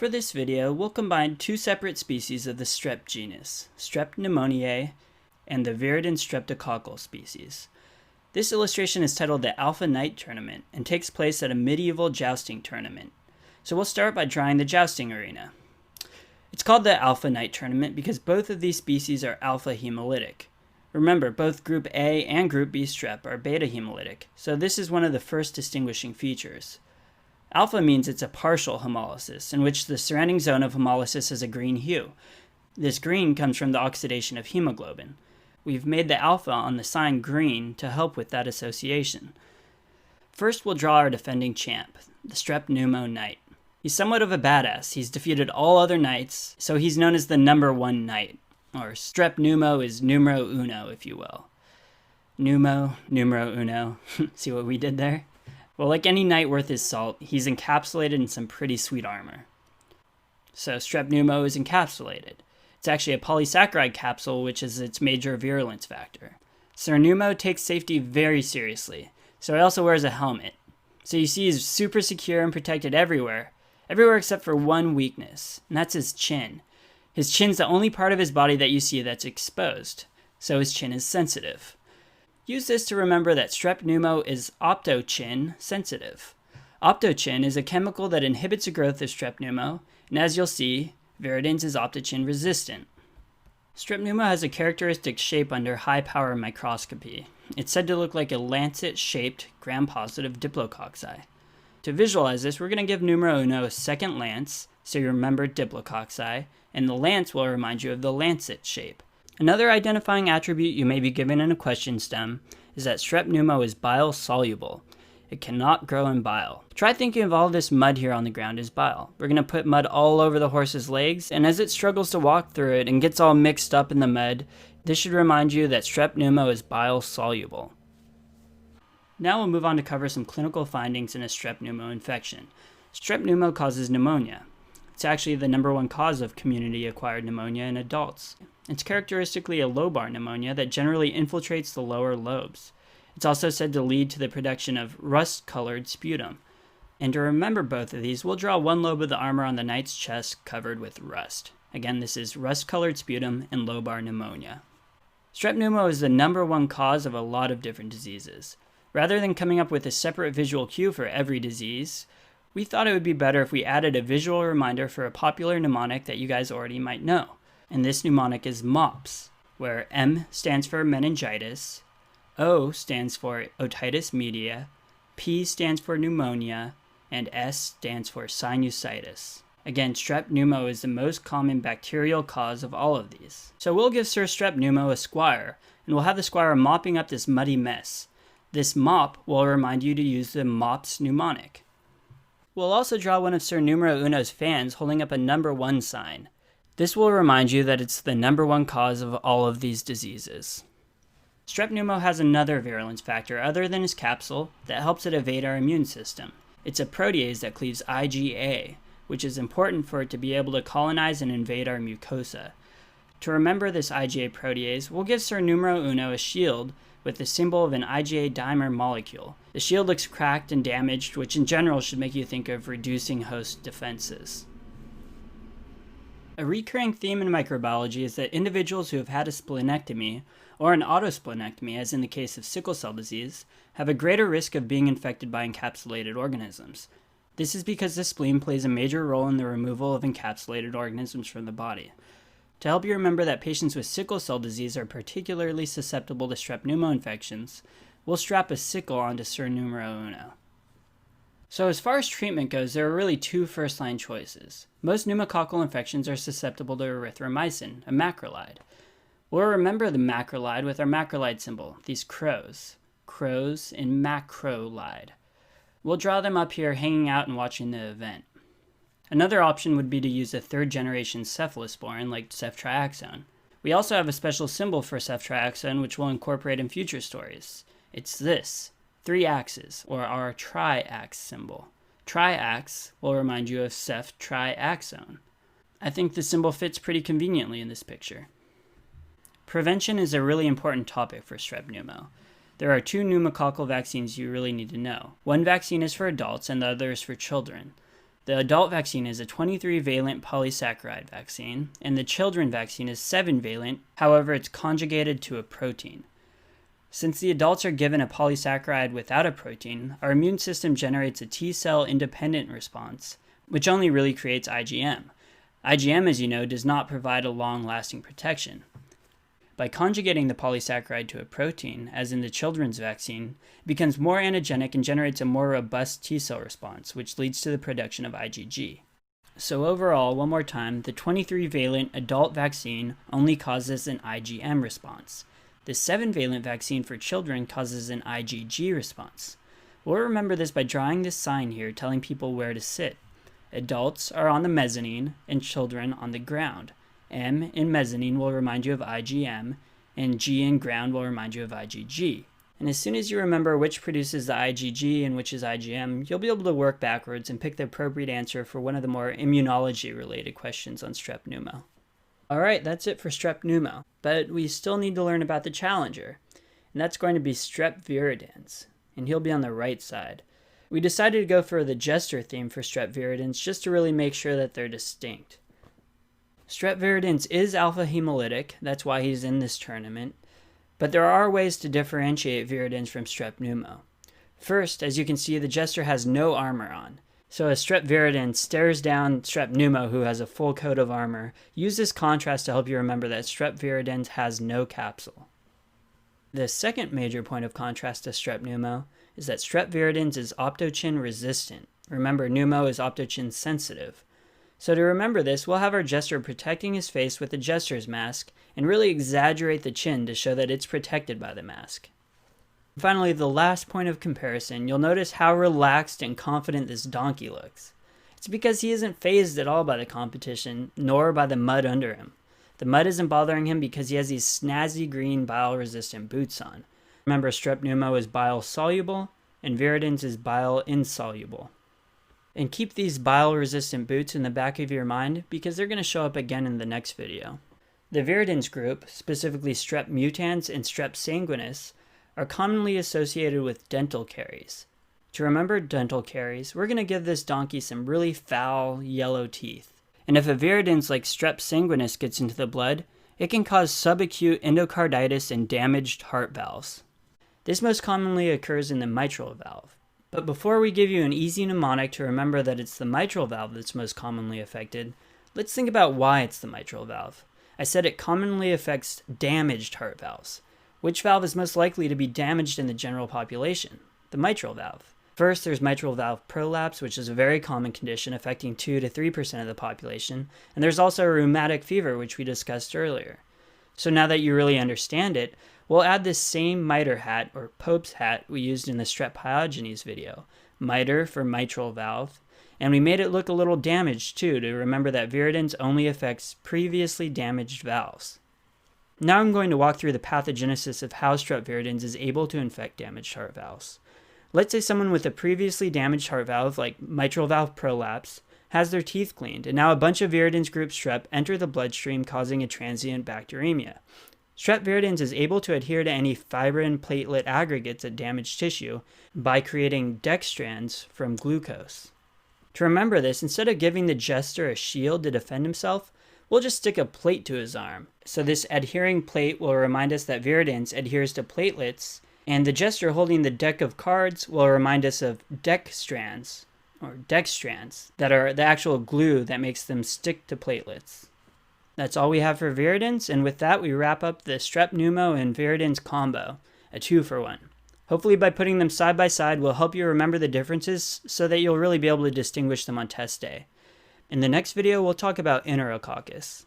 For this video, we'll combine two separate species of the strep genus, Strep pneumoniae and the viridin streptococcal species. This illustration is titled the Alpha Knight Tournament and takes place at a medieval jousting tournament. So we'll start by drawing the jousting arena. It's called the Alpha Knight Tournament because both of these species are alpha hemolytic. Remember, both Group A and Group B strep are beta hemolytic, so this is one of the first distinguishing features. Alpha means it's a partial hemolysis, in which the surrounding zone of hemolysis has a green hue. This green comes from the oxidation of hemoglobin. We've made the alpha on the sign green to help with that association. First, we'll draw our defending champ, the Strep Pneumo Knight. He's somewhat of a badass. He's defeated all other knights, so he's known as the #1 knight, or Strep Pneumo is numero uno, if you will. Pneumo, numero uno. See what we did there? Well, like any knight worth his salt, he's encapsulated in some pretty sweet armor. So Strep Pneumo is encapsulated. It's actually a polysaccharide capsule, which is its major virulence factor. Sir Pneumo takes safety very seriously, so he also wears a helmet. So you see he's super secure and protected everywhere except for one weakness, and that's his chin. His chin's the only part of his body that you see that's exposed, so his chin is sensitive. Use this to remember that Strep Pneumo is optochin sensitive. Optochin is a chemical that inhibits the growth of Strep Pneumo, and as you'll see, viridins is optochin resistant. Strep Pneumo has a characteristic shape under high power microscopy. It's said to look like a lancet-shaped gram-positive diplococci. To visualize this, we're going to give numero uno a second lance, so you remember diplococci, and the lance will remind you of the lancet shape. Another identifying attribute you may be given in a question stem is that Strep Pneumo is bile soluble. It cannot grow in bile. Try thinking of all this mud here on the ground as bile. We're going to put mud all over the horse's legs, and as it struggles to walk through it and gets all mixed up in the mud, this should remind you that Strep Pneumo is bile soluble. Now we'll move on to cover some clinical findings in a Strep Pneumo infection. Strep Pneumo causes pneumonia. It's actually the #1 cause of community-acquired pneumonia in adults. It's characteristically a lobar pneumonia that generally infiltrates the lower lobes. It's also said to lead to the production of rust-colored sputum. And to remember both of these, we'll draw one lobe of the armor on the knight's chest covered with rust. Again, this is rust-colored sputum and lobar pneumonia. Strep Pneumo is the #1 cause of a lot of different diseases. Rather than coming up with a separate visual cue for every disease, we thought it would be better if we added a visual reminder for a popular mnemonic that you guys already might know. And this mnemonic is MOPS, where M stands for meningitis, O stands for otitis media, P stands for pneumonia, and S stands for sinusitis. Again, Strep Pneumo is the most common bacterial cause of all of these. So we'll give Sir Strep Pneumo a squire, and we'll have the squire mopping up this muddy mess. This mop will remind you to use the MOPS mnemonic. We'll also draw one of Sir Numero Uno's fans holding up a #1 sign. This will remind you that it's the #1 cause of all of these diseases. Strep Pneumo has another virulence factor other than his capsule that helps it evade our immune system. It's a protease that cleaves IgA, which is important for it to be able to colonize and invade our mucosa. To remember this IgA protease, we'll give Sir Numero Uno a shield with the symbol of an IgA dimer molecule. The shield looks cracked and damaged, which in general should make you think of reducing host defenses. A recurring theme in microbiology is that individuals who have had a splenectomy, or an autosplenectomy as in the case of sickle cell disease, have a greater risk of being infected by encapsulated organisms. This is because the spleen plays a major role in the removal of encapsulated organisms from the body. To help you remember that patients with sickle cell disease are particularly susceptible to Strep Pneumo infections, we'll strap a sickle onto Sir Numero Uno. So as far as treatment goes, there are really two first-line choices. Most pneumococcal infections are susceptible to erythromycin, a macrolide. We'll remember the macrolide with our macrolide symbol, these crows. Crows in macrolide. We'll draw them up here hanging out and watching the event. Another option would be to use a third-generation cephalosporin like ceftriaxone. We also have a special symbol for ceftriaxone which we'll incorporate in future stories. It's this, 3 axes, or our tri-axe symbol. Tri-axe will remind you of ceftriaxone. I think the symbol fits pretty conveniently in this picture. Prevention is a really important topic for Strep Pneumo. There are 2 pneumococcal vaccines you really need to know. One vaccine is for adults and the other is for children. The adult vaccine is a 23-valent polysaccharide vaccine, and the children vaccine is 7-valent, however it's conjugated to a protein. Since the adults are given a polysaccharide without a protein, our immune system generates a T-cell independent response, which only really creates IgM. IgM, as you know, does not provide a long-lasting protection. By conjugating the polysaccharide to a protein, as in the children's vaccine, it becomes more antigenic and generates a more robust T-cell response, which leads to the production of IgG. So overall, one more time, the 23-valent adult vaccine only causes an IgM response. The 7-valent vaccine for children causes an IgG response. We'll remember this by drawing this sign here telling people where to sit. Adults are on the mezzanine and children on the ground. M in mezzanine will remind you of IgM, and G in ground will remind you of IgG. And as soon as you remember which produces the IgG and which is IgM, you'll be able to work backwards and pick the appropriate answer for one of the more immunology-related questions on strep pneumo. Alright, that's it for strep pneumo, but we still need to learn about the challenger, and that's going to be strep viridans, and he'll be on the right side. We decided to go for the jester theme for strep viridans just to really make sure that they're distinct. Strep viridans is alpha hemolytic, that's why he's in this tournament, but there are ways to differentiate viridans from strep pneumo. First, as you can see, the jester has no armor on. So as strep viridans stares down strep pneumo, who has a full coat of armor, use this contrast to help you remember that strep viridans has no capsule. The second major point of contrast to strep pneumo is that strep viridans is optochin resistant. Remember, pneumo is optochin sensitive. So to remember this, we'll have our jester protecting his face with the jester's mask and really exaggerate the chin to show that it's protected by the mask. Finally, the last point of comparison, you'll notice how relaxed and confident this donkey looks. It's because he isn't fazed at all by the competition, nor by the mud under him. The mud isn't bothering him because he has these snazzy green bile-resistant boots on. Remember, strep pneumo is bile-soluble, and viridans is bile-insoluble. And keep these bile-resistant boots in the back of your mind because they're going to show up again in the next video. The viridans group, specifically strep mutans and strep sanguinis, are commonly associated with dental caries. To remember dental caries, we're going to give this donkey some really foul yellow teeth. And if a viridans like strep sanguinis gets into the blood, it can cause subacute endocarditis and damaged heart valves. This most commonly occurs in the mitral valve. But before we give you an easy mnemonic to remember that it's the mitral valve that's most commonly affected, let's think about why it's the mitral valve. I said it commonly affects damaged heart valves. Which valve is most likely to be damaged in the general population? The mitral valve. First, there's mitral valve prolapse, which is a very common condition affecting 2 to 3% of the population, and there's also rheumatic fever, which we discussed earlier. So now that you really understand it, we'll add this same mitre hat, or Pope's hat, we used in the strep pyogenes video. Mitre for mitral valve, and we made it look a little damaged too, to remember that viridans only affects previously damaged valves. Now I'm going to walk through the pathogenesis of how strep viridans is able to infect damaged heart valves. Let's say someone with a previously damaged heart valve, like mitral valve prolapse, has their teeth cleaned, and now a bunch of viridans group strep enter the bloodstream, causing a transient bacteremia. Strep viridans is able to adhere to any fibrin platelet aggregates at damaged tissue by creating dextrans from glucose. To remember this, instead of giving the jester a shield to defend himself, we'll just stick a plate to his arm. So this adhering plate will remind us that viridans adheres to platelets, and the jester holding the deck of cards will remind us of dextrans, or dextrans, that are the actual glue that makes them stick to platelets. That's all we have for viridans, and with that we wrap up the strep pneumo and viridans combo, a 2-for-1. Hopefully by putting them side by side will help you remember the differences so that you'll really be able to distinguish them on test day. In the next video, we'll talk about Enterococcus.